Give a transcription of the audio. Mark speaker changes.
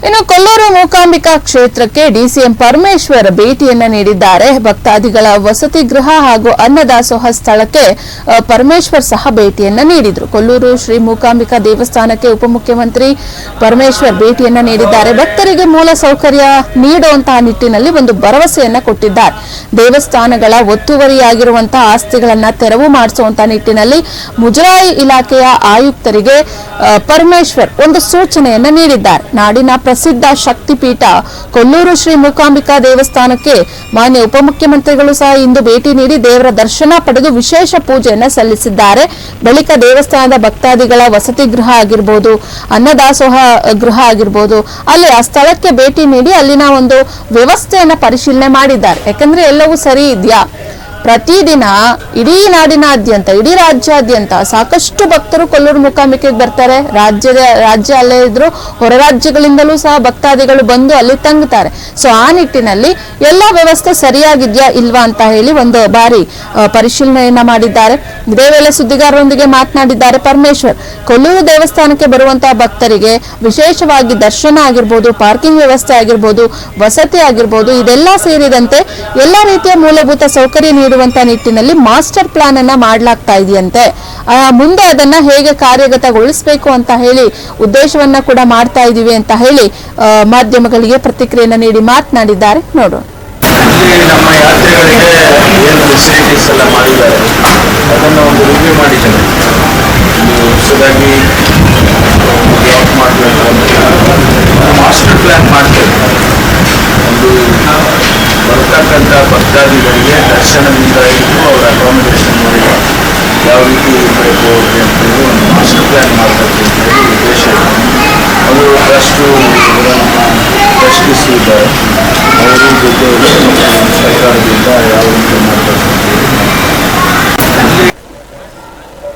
Speaker 1: ಇನ್ನು ಕೊಲ್ಲೂರು ಮೂಕಾಂಬಿಕಾ ಕ್ಷೇತ್ರಕ್ಕೆ ಡಿಸಿಎಂ ಪರಮೇಶ್ವರ್ ಭೇಟಿಯನ್ನ ನೀಡಿದ್ದಾರೆ. ಭಕ್ತಾದಿಗಳ ವಸತಿ ಗೃಹ ಹಾಗೂ ಅನ್ನದಾಸೋಹ ಸ್ಥಳಕ್ಕೆ ಪರಮೇಶ್ವರ್ ಸಹ ಭೇಟಿಯನ್ನ ನೀಡಿದ್ರು. ಕೊಲ್ಲೂರು ಶ್ರೀ ಮೂಕಾಂಬಿಕಾ ದೇವಸ್ಥಾನಕ್ಕೆ ಉಪಮುಖ್ಯಮಂತ್ರಿ ಪರಮೇಶ್ವರ್ ಭೇಟಿಯನ್ನ ನೀಡಿದ್ದಾರೆ. ಭಕ್ತರಿಗೆ ಮೂಲ ಸೌಕರ್ಯ ನೀಡುವಂತಹ ನಿಟ್ಟಿನಲ್ಲಿ ಒಂದು ಭರವಸೆಯನ್ನ ಕೊಟ್ಟಿದ್ದಾರೆ. ದೇವಸ್ಥಾನಗಳ ಒತ್ತುವರಿಯಾಗಿರುವಂತಹ ಆಸ್ತಿಗಳನ್ನ ತೆರವು ಮಾಡಿಸುವಂತಹ ನಿಟ್ಟಿನಲ್ಲಿ ಮುಜರಾಯಿ ಇಲಾಖೆಯ ಆಯುಕ್ತರಿಗೆ ಪರಮೇಶ್ವರ್ ಒಂದು ಸೂಚನೆಯನ್ನ ನೀಡಿದ್ದಾರೆ. ನಾಡಿನ ಪ್ರಸಿದ್ಧ ಶಕ್ತಿಪೀಠ ಕೊಲ್ಲೂರು ಶ್ರೀ ಮೂಕಾಂಬಿಕಾ ದೇವಸ್ಥಾನಕ್ಕೆ ಮಾನ್ಯ ಉಪಮುಖ್ಯಮಂತ್ರಿಗಳು ಸಹ ಇಂದು ಭೇಟಿ ನೀಡಿ ದೇವರ ದರ್ಶನ ಪಡೆದು ವಿಶೇಷ ಪೂಜೆಯನ್ನ ಸಲ್ಲಿಸಿದ್ದಾರೆ. ಬಳಿಕ ದೇವಸ್ಥಾನದ ಭಕ್ತಾದಿಗಳ ವಸತಿ ಗೃಹ ಆಗಿರಬಹುದು, ಅನ್ನದಾಸೋಹ ಗೃಹ ಆಗಿರಬಹುದು, ಅಲ್ಲಿ ಆ ಸ್ಥಳಕ್ಕೆ ಭೇಟಿ ನೀಡಿ ಅಲ್ಲಿನ ಒಂದು ವ್ಯವಸ್ಥೆಯನ್ನ ಪರಿಶೀಲನೆ ಮಾಡಿದ್ದಾರೆ. ಯಾಕಂದ್ರೆ ಎಲ್ಲವೂ ಸರಿ ಇದೆಯಾ, ಪ್ರತಿದಿನ ಇಡೀ ನಾಡಿನಾದ್ಯಂತ ಇಡೀ ರಾಜ್ಯಾದ್ಯಂತ ಸಾಕಷ್ಟು ಭಕ್ತರು ಕೊಲ್ಲೂರು ಮೂಕಾಂಬಿಕೆಗೆ ಬರ್ತಾರೆ. ರಾಜ್ಯ ಅಲ್ಲೇ ಇದ್ರು ಹೊರ ರಾಜ್ಯಗಳಿಂದಲೂ ಸಹ ಭಕ್ತಾದಿಗಳು ಬಂದು ಅಲ್ಲಿ ತಂಗುತ್ತಾರೆ. ಸೊ ಆ ನಿಟ್ಟಿನಲ್ಲಿ ಎಲ್ಲಾ ವ್ಯವಸ್ಥೆ ಸರಿಯಾಗಿದ್ಯಾ ಇಲ್ವಾ ಅಂತ ಹೇಳಿ ಒಂದು ಬಾರಿ ಪರಿಶೀಲನೆಯನ್ನ ಮಾಡಿದ್ದಾರೆ. ಇದೇ ವೇಳೆ ಸುದ್ದಿಗಾರರೊಂದಿಗೆ ಮಾತನಾಡಿದ್ದಾರೆ ಪರಮೇಶ್ವರ್. ಕೊಲ್ಲೂರು ದೇವಸ್ಥಾನಕ್ಕೆ ಬರುವಂತಹ ಭಕ್ತರಿಗೆ ವಿಶೇಷವಾಗಿ ದರ್ಶನ ಆಗಿರ್ಬೋದು, ಪಾರ್ಕಿಂಗ್ ವ್ಯವಸ್ಥೆ ಆಗಿರ್ಬೋದು, ವಸತಿ ಆಗಿರ್ಬೋದು, ಇದೆಲ್ಲ ಸೇರಿದಂತೆ ಎಲ್ಲಾ ರೀತಿಯ ಮೂಲಭೂತ ಸೌಕರ್ಯ ನೀಡುವಂತಹ ನಿಟ್ಟಿನಲ್ಲಿ ಮಾಸ್ಟರ್ ಪ್ಲಾನ್ ಅನ್ನ ಮಾಡಲಾಗ್ತಾ ಇದೆಯಂತೆ. ಮುಂದೆ ಅದನ್ನ ಹೇಗೆ ಕಾರ್ಯಗತಗೊಳಿಸಬೇಕು ಅಂತ ಹೇಳಿ ಉದ್ದೇಶವನ್ನ ಕೂಡ ಮಾಡ್ತಾ ಇದೀವಿ ಅಂತ ಹೇಳಿ ಮಾಧ್ಯಮಗಳಿಗೆ ಪ್ರತಿಕ್ರಿಯೆಯನ್ನು ನೀಡಿ ಮಾತನಾಡಿದ್ದಾರೆ. ನೋಡೋಣ.
Speaker 2: ನಮ್ಮ ಯಾತ್ರೆಗಳಿಗೆ ಏನು ಫೆಸಿಲಿಟೀಸ್ ಎಲ್ಲ ಮಾಡಿದ್ದಾರೆ ಅದನ್ನು ಒಂದು ರಿವ್ಯೂ ಮಾಡಿದ್ದೇನೆ. ಹೊಸದಾಗಿ ಬ್ಲಾಕ್ ಮಾಡಬೇಕು ಅಂತ ಮಾಸ್ಟರ್ ಪ್ಲಾನ್ ಮಾಡ್ತೇವೆ. ಒಂದು ಬರ್ತಕ್ಕಂಥ ಭಕ್ತಾದಿಗಳಿಗೆ ದರ್ಶನದಿಂದ ಇದ್ದು ಅವರ ಅಕಾಮಿಡೇಷನ್ ಮಾಡಿ ಯಾವ ರೀತಿ ಇರಬೇಕು ಅಂತೇಳಿ ಒಂದು ಮಾಸ್ಟರ್ ಪ್ಲಾನ್ ಮಾಡಬೇಕು ಅಂತೇಳಿ ಉದ್ದೇಶ ಇದೆ. ಅದು ಟ್ರಸ್ಟು ನಮ್ಮ ಟ್ರಸ್ಟೀಸ್ ಇದ್ದಾರೆ, ಅವರು ಜೊತೆಯಲ್ಲಿ